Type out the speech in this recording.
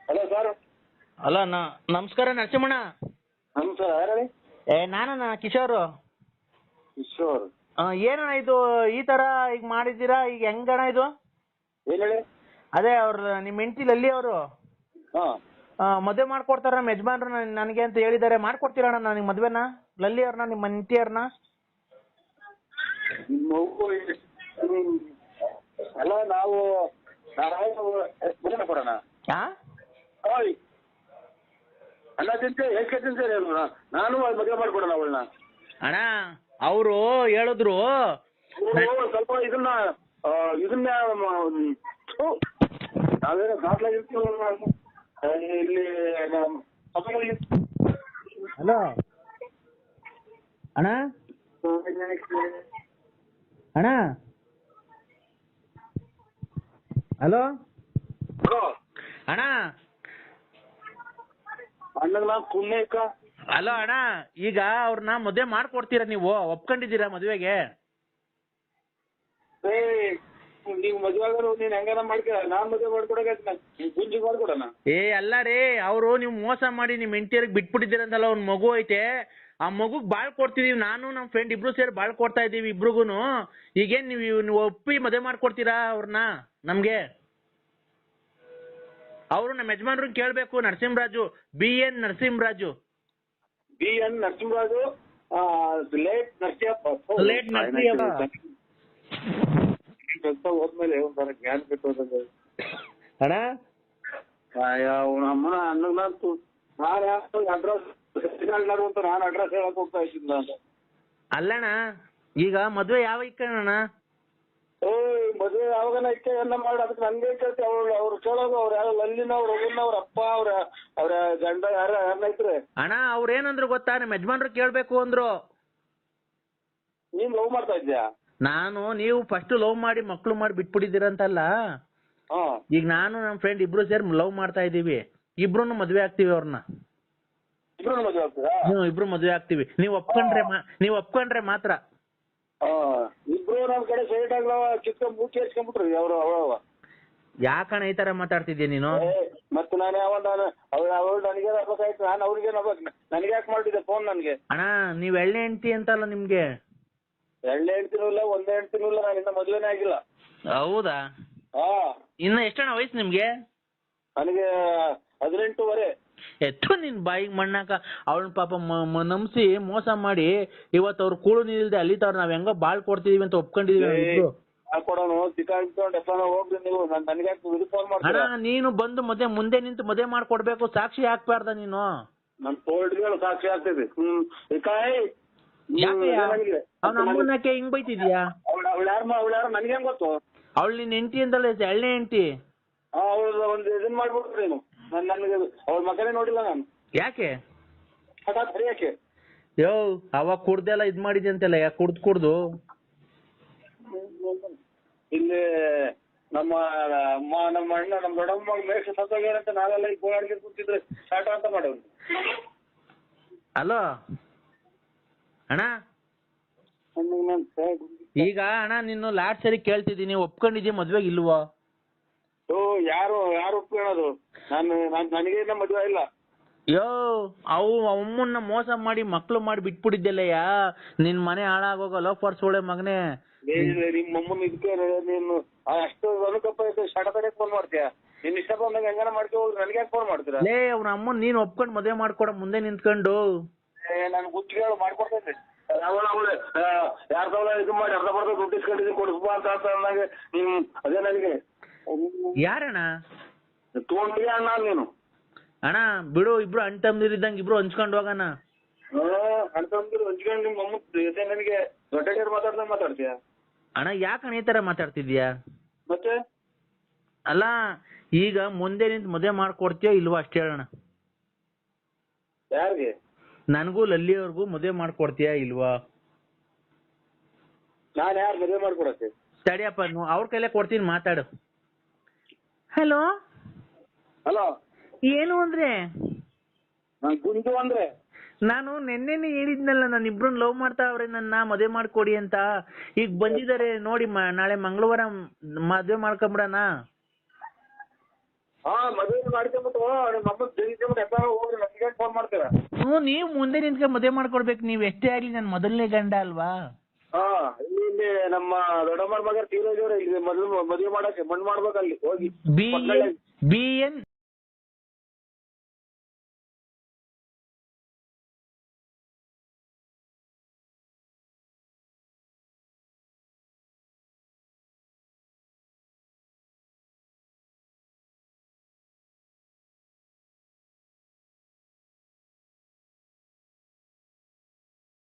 Hello sir. ಅಲ್ಲ ನಮಸ್ಕಾರ ನರಸಿಂಹಣ್ಣ. ನಮಸ್ಕಾರ, ಯಾರು ಹೇಳಿ? ನಾನಣ್ಣ ಕಿಶೋರ್. ಕಿಶೋರ್. ಏನಣ್ಣ ಇದು ಈ ತರ ಈಗ ಮಾಡಿದ್ದೀರಾ? ಈಗ ಹೆಂಗಣ್ಣ ಇದು? ಏನ್ ಹೇಳಿ? ಅದೇ ಅವ್ರ ನಿಮ್ಮ ಹೆಂಡತಿ ಲಲ್ಲಿ ಅವರು ಮದುವೆ ಮಾಡ್ಕೊಡ್ತಾರ ನಮ್ಮ ಯಜಮಾನ್ರು ನನಗೆ ಅಂತ ಹೇಳಿದ್ದಾರೆ. ಮಾಡ್ಕೊಡ್ತೀರಣ್ಣ ನನಗೆ ಮದ್ವೆನ? ಲಲ್ಲಿ ಅವ್ರನ್ನ, ನಿಮ್ಮ ಹೆಂಡತಿ ಅವ್ರನ್ನ? ಅಲ್ಲ, ನಾವು ಮದುವೆ ಕೊಡೋಣ. ಅಣ್ಣ ತಿಂತೇವೆ, ಎಷ್ಟು ತಿಂತೇವೆ? ನಾನು ಮದುವೆ ಮಾಡ್ಕೊಡೋಣ ಅವಳನ್ನ. ಅಣ್ಣ ಅವರು ಹೇಳಿದ್ರು ಸ್ವಲ್ಪ ಇದನ್ನ ನಾವೇನೋ ದಾಖಲಾಗಿರ್ತೀವಿ ಇಲ್ಲಿ. ಹಲೋ ಅಣ್ಣ. ಅಣ್ಣ ಹಲೋ ಅಣ್ಣ. ಅಣ್ಣಗ್ ನಾ ಪುಣ್ಯಕ್ಕ. ಹಲೋ ಅಣ್ಣ, ಈಗ ಅವ್ರನ್ನ ಮದುವೆ ಮಾಡ್ಕೊಡ್ತೀರಾ? ನೀವು ಒಪ್ಕೊಂಡಿದ್ದೀರಾ ಮದುವೆಗೆ? ನೀವು ಮದುವೆ ಆಗೋರು ನೀನ್ ಹೆಂಗಾರ ಮಾಡ್ಕೊ, ನಾನ್ ಮದುವೆ ಮಾಡ್ಕೊಡಕ ಗುಂಜಿ ಮಾಡ್ಕೊಡೋಣ. ಅಲ್ಲ ರೀ, ಅವರು ನೀವು ಮೋಸ ಮಾಡಿ ನಿಮ್ ಹೆಂಡತಿಯರಿಗೆ ಬಿಟ್ಬಿಟ್ಟಿದ್ದೀರಂತಲ್ಲ. ಒಂದ್ ಮಗು ಐತೆ, ಆ ಮಗುಗ್ ಬಾಳ್ ಕೊಡ್ತಿದೀವಿ. ನಾನು ನಮ್ ಫ್ರೆಂಡ್ ಇಬ್ರು ಸೇರಿ ಬಾಳ್ ಕೊಡ್ತಾ ಇದೀವಿ ಇಬ್ರಿಗೂನು. ಈಗೇನ್ ನೀವು ಒಪ್ಪಿ ಮದುವೆ ಮಾಡ್ಕೊಡ್ತೀರಾ ಅವ್ರನ್ನ ನಮ್ಗೆ? ಅವರು ನಮ್ಮ ಯಜಮಾನ್ರು ಕೇಳ್ಬೇಕು. Narasimharaju, BN Narasimharaju. BN Narasimharaju, late Narasimhappa. Late Narasimhappa ಕೆಲಸ ಹೋದ್ಮೇಲೆ ಒಂಥರ ಜ್ಞಾನ ಬಿಟ್ಟು ಅಣ್ಣ. ಅಮ್ಮನ ಅನ್ನಂತೂ ನಾನು ಅಡ್ರೆಸ್ ಅಂತ ನಾನು ಅಡ್ರೆಸ್ ಹೇಳಕ್ ಹೋಗ್ತಾ ಇದ್ದಿಲ್ಲ ಅಂತ. ಅಲ್ಲಣ್ಣ, ಈಗ ಮದ್ವೆ ಯಾವ ಇಕ್ಕಣ್ಣ? ಮದುವೆ ಯಾವಾಗನ ಇಕ್ಕೆ ಎಲ್ಲ ಮಾಡಿ ಅದಕ್ಕೆ ನನ್ಗೆ ಕೇಳ್ತಿ. ಅವ್ರು ಕೇಳೋದು ಅವ್ರು ಯಾರು ಲಲ್ಲಿನವ್ರು, ರಘುನವ್ರ ಅಪ್ಪ, ಅವ್ರ ಗಂಡ ಯಾರನ್ನ ಐತ್ರಿ. ಅಣ್ಣ ಅವ್ರೇನಂದ್ರು ಗೊತ್ತಾ? ನಮ್ಮ ಯಜಮಾನ್ರು ಕೇಳ್ಬೇಕು ಅಂದ್ರು. ನೀನ್ ಲವ್ ಮಾಡ್ತಾ ಇದ್ಯಾ? ನೀವು ಫಸ್ಟ್ ಲವ್ ಮಾಡಿ ಮಕ್ಳು ಮಾಡಿ ಬಿಟ್ಬಿಟ್ಟಿದ್ದೀರಂತಲ್ಲ. ಈಗ ನಾನು ನಮ್ಮ ಫ್ರೆಂಡ್ ಇಬ್ರು ಸೇರಿ ಲವ್ ಮಾಡ್ತಾ ಇದೀವಿ. ಇಬ್ರು ಮದ್ವೆ ಆಗ್ತೀವಿ ಅವ್ರನ್ನ. ಇಬ್ರು ಮದುವೆ ಆಗ್ತೀರಾ? ಇಬ್ರು ಮದ್ವೆ ಆಗ್ತೀವಿ. ನೀವು ಒಪ್ಕೊಂಡ್ರೆ ಮಾತ್ರ. ಇಬ್ರು ನಮ್ ಕಡೆ ಸೈಡ್ ಆಗ್ಲವ ಕಿತ್ಕೊಂಡ್ ಮೂಕಿ ಹಚ್ಕೊಂಡ್ಬಿಟ್ರಿ ಅವ್ರು. ಯಾಕಣ್ಣ ಈ ತರ ಮಾತಾಡ್ತಿದ್ಯಾ ನೀನು? ಮತ್ತೆ ನಾನು ಅವಳು ನನಗೆ ಆಗ್ಬೇಕಾಯ್ತು, ನಾನು ಅವ್ರಿಗೆ ನನಗೆ ಯಾಕೆ ಮಾಡಿದ್ದೆ ಫೋನ್ ನನ್ಗೆ? ಅಣ್ಣ ನೀವ್ ಎಳ್ಳೆ ಹೆಂಡ್ತಿ ಅಂತಲ್ಲ ನಿಮ್ಗೆ? ಎಳ್ಳೆ ಹೆಣ್ತಿನೂ ಇಲ್ಲ, ಒಂದೇ ಹೆಣ್ತಿನೂ ಇಲ್ಲ. ನಾನು ಇನ್ನ ಮದ್ವೆನೇ ಆಗಿಲ್ಲ. ಹೌದಾ? ಇನ್ನ ಎಷ್ಟಣ್ಣ ವಯಸ್ಸು ನಿಮ್ಗೆ? ನನಗೆ 18 ಎತ್ತು ನಿನ್ ಬಾಯಿಗೆ ಮಣ್ಣಾಕ. ಅವಳನ್ನ ಪಾಪ ನಂಬಿಸಿ ಮೋಸ ಮಾಡಿ ಇವತ್ತು ಅವ್ರು ಕೂಳು ನಿಲ್ದೆ ಅಲ್ಲಿತವ್ರು. ನಾವ್ ಹೆಂಗೋ ಬಾಳ್ ಕೊಡ್ತಿದೀವಿ ಅಂತ ಒಪ್ಕೊಂಡಿದೀವಿ. ಕೊಡೋಣ ಸಿಕ್ಕಾಕೊಂಡು ಹೋಗ್ರಿ ನೀವು. ನನಗೆ ಫೋನ್ ಅಣ್ಣ ನೀನು ಬಂದು ಮುಂದೆ ನಿಂತು ಮದುವೆ ಮಾಡ್ಕೊಡ್ಬೇಕು. ಸಾಕ್ಷಿ ಹಾಕ್ಬಾರ್ದ ನೀನು? ನನ್ ಕೋಲ್ಡ್ಗಳು ಸಾಕ್ಷಿ ಆಗ್ತದೆ. ಅವ್ನ ಅಮ್ಮನಕ್ಕೆ ಹಿಂಗ್ ಬೈತಿದ್ಯಾ? ಅವಳು ಯಾರು ನನಗೆ ಹೆಂಗ್ ಗೊತ್ತು? ಅವಳು ನಿನ್ ಹೆಂಡತಿ ಅಂತಲ್ಲ, ಎಳ್ಳೆ ಹೆಂಡತಿ. ಅವಳು ಒಂದು ಇದನ್ ಮಾಡ್ಬಿಟ್ರಿ ನೀನು. ನನಗೆ ಅವಳ ಮಗನೇ ನೋಡಿಲ್ಲ ನಾನು. ಯಾಕೆ? ಹಠಾತ್ ಯಾಕೆ? ಅವಾಗ ಕುಡ್ದೆಲ್ಲ ಇದ್ ಮಾಡಿದ್ಯ ಅಂತೆಲ್ಲ. ಯಾಕೆ ಕುಡ್ದು ಇಲ್ಲಿ ನಮ್ಮ ಅಣ್ಣ ನಮ್ಮ ದೊಡ್ಡಮ್ಮ ಮೇಷ ಸತ್ತೋಗ್ಯಾರಂತ ನಾವೆಲ್ಲ ಈಗ ಗೋಳಾಡ್ಗೆ ಕೂತಿದ್ರೆ ಸ್ಟಾರ್ಟ್ ಅಂತ ಮಾಡೋರು. ಅಲೋ ಅಣ್ಣ, ಈಗ ಅಣ್ಣ ನಿನ್ನ ಲಾಸ್ಟ್ ಸರಿ ಕೇಳ್ತಿದ್ದೀನಿ, ಒಪ್ಕೊಂಡಿದ್ಯಾ ಮದ್ವೆಗೆ ಇಲ್ವೋ? ಯಾರು ಒಪ್ಕೊಳ್ಳೋದು? ನನಗೆ ಮದ್ವೆ ಇಲ್ಲ. ಅಮ್ಮನ್ನ ಮೋಸ ಮಾಡಿ ಮಕ್ಳು ಮಾಡಿ ಬಿಟ್ಬಿಟ್ಟಿದ್ದೆಲ್ಲಯ್ಯ. ನಿನ್ ಮನೆ ಹಾಳಾಗೋಗ ಲೋಫರ್ಸ್ ಒಳ್ಳೆ ಮಗನೇ. ನಿಮ್ಮ ಅಮ್ಮನ ಇದಕ್ಕೆ ನೀನು ಅಷ್ಟು ಅನುಕಪ್ಪ ಶಟತಡೆ ಫೋನ್ ಮಾಡ್ತೀಯ? ನಿನ್ ಇಷ್ಟ ಬಂದಾಗ ಹೆಂಗಾನ ಮಾಡ್ಕೊ ಹೋಗಿ ನನಗೆ ಯಾಕೆ ಫೋನ್ ಮಾಡ್ತೀರಾ? ಅವ್ನ ಅಮ್ಮನ್ ನೀನ್ ಒಪ್ಕೊಂಡು ಮದುವೆ ಮಾಡ್ಕೊಡ ಮುಂದೆ ನಿಂತ್ಕೊಂಡು. ನಾನು ಗುತ್ತಿಗೆ ಮಾಡ್ಕೊಡ್ತೇನೆ. ಯಾರ್ದವಳ ಇದು ಮಾಡಿ ಅರ್ಧ ಬರ್ಧ ದುಡ್ಡು ಇಸ್ಕೊಂಡಿದ್ದೀನಿ ಕೊಡಿಸ್ಬಾ ಅಂತ ಅಂದಾಗ ಅದೇ ನನಗೆ ಯಾರಣ್ಣ ತಗೊಂಡಿದ್ಯಾ ಅಣ್ಣ ನೀನು? ಅಣ್ಣ ಬಿಡು, ಇಬ್ರು ಅಣ್ಣ ತಮ್ಮದಿರಿದ್ದಂಗೆ ಇಬ್ರು ಹಂಚ್ಕೊಂಡು ಹೋಗೋಣ. ಅಣ್ಣ ತಮ್ಮದಿರು ಹಂಚ್ಕೊಂಡು ನಿಮ್ಮ ಅಮ್ಮ ನನಗೆ ದೊಡ್ಡ ಮಾತಾಡ್ದಂಗೆ ಮಾತಾಡ್ತೀಯ? ಅಣ್ಣ ಯಾಕಣ್ಣ ಈ ತರ ಮಾತಾಡ್ತಿದ್ಯಾ? ಮತ್ತೆ ಅಲ್ಲ ಈಗ ಮುಂದೆ ನಿಂತು ಮದುವೆ ಮಾಡ್ಕೊಡ್ತೀಯೋ ಇಲ್ವಾ ಅಷ್ಟೇ ಹೇಳೋಣ. ಯಾರಿಗೆ? ನನಗೂ ಲಲ್ಲಿಯವ್ರಿಗೂ ಮದುವೆ ಮಾಡ್ಕೊಡ್ತೀಯಾ ಇಲ್ವಾ? ನಾನು ಯಾರು ಮದುವೆ ಮಾಡ್ಕೊಡಕ್ಕೆ? ತಡಿಯಪ್ಪ, ಅವ್ರ ಕೈಲೇ ಕೊಡ್ತೀನಿ, ಮಾತಾಡು. ಹಲೋ ಏನು ಅಂದ್ರೆ? ಗುಂಜು ಅಂದ್ರೆ ನಾನು ನೆನ್ನೆನೆ ಹೇಳಿದ್ನಲ್ಲ, ನಾನು ಇಬ್ರನ್ನ ಲವ್ ಮಾಡ್ತಾ ಅವ್ರೆ, ನನ್ನ ಮದುವೆ ಮಾಡ್ಕೊಡಿ ಅಂತ. ಈಗ ಬಂದಿದ್ದಾರೆ ನೋಡಿ, ನಾಳೆ ಮಂಗಳವಾರ ಮದುವೆ ಮಾಡ್ಕೊಂಬಿಡಣ. ಮದುವೆ ಮಾಡ್ಕೊಂಬಿಟ್ಟು ನಿಮ್ಮ ಅಮ್ಮ ಜಗಿಸ್ಕೊಂಬಿಟ್ಟು ಎತ್ತ ಹೋಗ್ರಿ ನನಗೆ ಫೋನ್ ಮಾಡ್ತೀರಾ? ನೀವು ಮುಂದೆ ನಿಂತ್ಕೊಂಡು ಮದುವೆ ಮಾಡ್ಕೊಡ್ಬೇಕು. ನೀವ್ ಎಷ್ಟೇ ಆಗ್ಲಿ ನನ್ ಮೊದಲನೇ ಗಂಡ ಅಲ್ವಾ? ಇಲ್ಲಿ ನಮ್ಮ ದೊಡ್ಡಮ್ಮನ ಮಗ ತೀರೋಜವ್ರೆ ಇಲ್ಲಿ ಮದುವೆ ಮಾಡಕ್ಕೆ ಮಣ್ಣು ಮಾಡ್ಬೇಕಲ್ಲಿ ಹೋಗಿ. BN